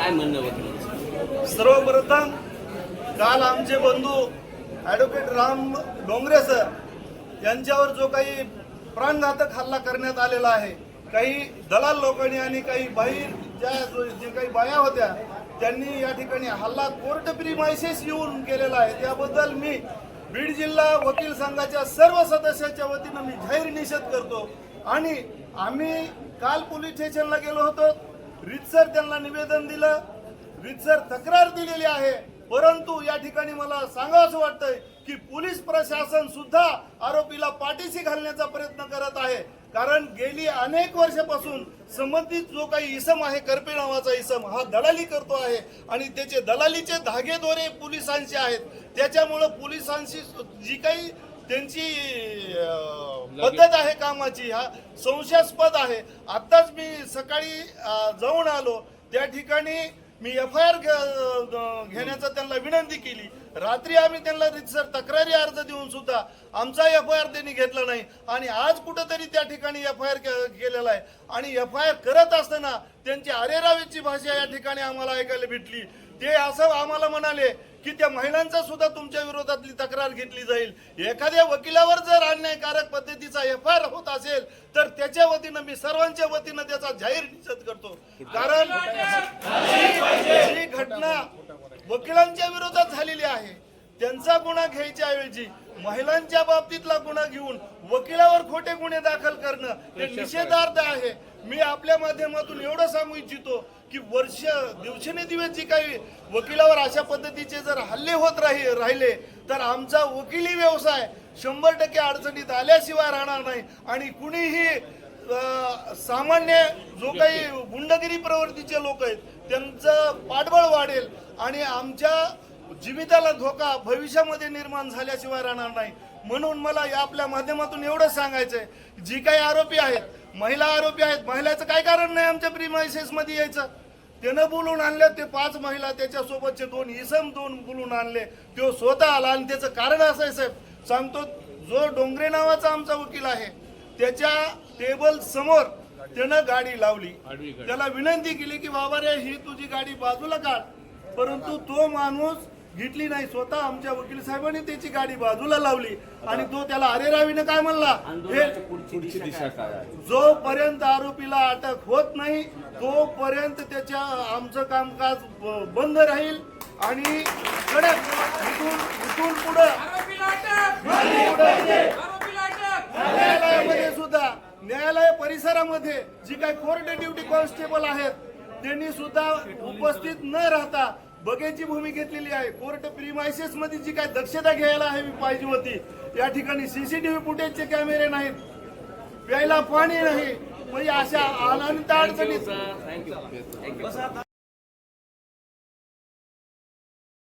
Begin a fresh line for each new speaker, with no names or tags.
काय म्हणणं वकिलांचं?
सर्वप्रथम काल आमचे बंधू ॲडव्होकेट राम डोंगरे सर यांच्यावर जो काही प्राणघातक हल्ला करण्यात आलेला आहे, काही दलाल लोकांनी आणि काही जे काही बाया होत्या त्यांनी या ठिकाणी हल्ला कोर्ट प्रिमायसेस येऊन केलेला आहे, त्याबद्दल मी बीड जिल्हा वकील संघाच्या सर्व सदस्याच्या वतीनं मी जाहीर निषेध करतो। आणि आम्ही काल पोलीस स्टेशनला गेलो होतो, रीतसर त्यांना निवेदन दिलं, रीतसर तक्रार दिलेली आहे, परंतु या ठिकाणी मला सांगावंसं वाटतंय की पोलीस प्रशासन सुद्धा आरोपीला पाठीशी घालण्याचा प्रयत्न करत आहे। कारण गेली अनेक वर्षापासून संबंधित जो काही इसम आहे, करपे नावाचा इसम, हा दलाली करतो आहे आणि त्याचे दलालीचे धागेदोरे पोलिसांशी आहेत। त्याच्यामुळं पोलिसांशी जी काही त्यांची पद्धत आहे कामाची, हा संशयास्पद आहे। आताच मी सकाळी जाऊन आलो, त्या ठिकाणी मी FIR घेण्याचा त्यांना विनंती केली। रात्री आम्ही त्यांना रीतसर तक्रारी अर्ज देऊन सुद्धा आमचा FIR त्यांनी घेतला नाही आणि आज कुठंतरी त्या ठिकाणी FIR केलेला आहे। आणि FIR करत असताना त्यांची अरेरावीची भाषा या ठिकाणी आम्हाला ऐकायला भेटली। ते असं आम्हाला म्हणाले की त्या महिलांचा सुद्धा तुमच्या विरोधातली तक्रार घेतली जाईल। एखाद्या वकिलावर जर अन्यायकारक पद्धतीचा FIR होत असेल तर त्याच्या वतीनं मी सर्वांच्या वतीनं त्याचा जाहीर निषेध करतो। कारण जी घटना वकिलांच्या विरोधात झालेली आहे, त्यांचा गुन्हा घ्यायच्या ऐवजी महिलांच्या बाबतीतला गुन्हा घेऊन वकिलावर खोटे गुन्हे दाखल करणं हे निषेधार्ह आहे। मी आपल्या माध्यमातून एवढं सांगू इच्छितो की दिवसेंदिवस जी काही वकिलावर अशा पद्धतीचे जर हल्ले होत राहिले तर आमचा वकिली व्यवसाय 100% अडचणीत आल्याशिवाय राहणार नाही आणि कुणीही सामान्य जो काही गुंडगिरी प्रवृत्तीचे लोक आहेत त्यांचं पाठबळ वाढेल आणि आमच्या जीविताला धोका भविष्यामध्ये निर्माण झाल्याशिवाय राहणार नाही। म्हणून मला या आपल्या माध्यमातून एवढं सांगायचंय, जी काही आरोपी आहेत, महिला आरोपी आहेत, महिलाचं काय कारण नाही आमच्या प्रिमायसेस मध्ये यायचं। त्यानं बोलून आणले ते 5 महिला, त्याच्यासोबतचे 2 इसम बोलून आणले, तो स्वतः आला आणि त्याचं कारण असं आहे साहेब, सांगतो, जो डोंगरे नावाचा आमचा वकील आहे त्याच्या टेबल समोर त्यानं गाडी लावली, त्याला विनंती केली की बाबा रे ही तुझी गाडी बाजूला काढ, परंतु तो माणूस घेतली नाही। स्वतः आमच्या वकील साहेबांनी त्याची गाडी बाजूला लावली आणि तो त्याला अरेरावीनं काय म्हणला, जोपर्यंत आरोपीला अटक होत नाही तोपर्यंत त्याच्या आमचं कामकाज बंद राहील आणि कडक इथून पुढे न्यायालयामध्ये सुद्धा, न्यायालय परिसरामध्ये जी काही कोर्ट ड्युटी कॉन्स्टेबल आहेत त्यांनी सुद्धा उपस्थित न राहता बघ्याची भूमी घेतलेली आहे। कोर्ट प्रिमायसेस मध्ये जी काही दक्षता घ्यायला हवी पाहिजे होती, या ठिकाणी CCTV फुटेजचे कॅमेरे नाहीत, प्यायला पाणी नाही, म्हणजे अशा अनंत अडचणीत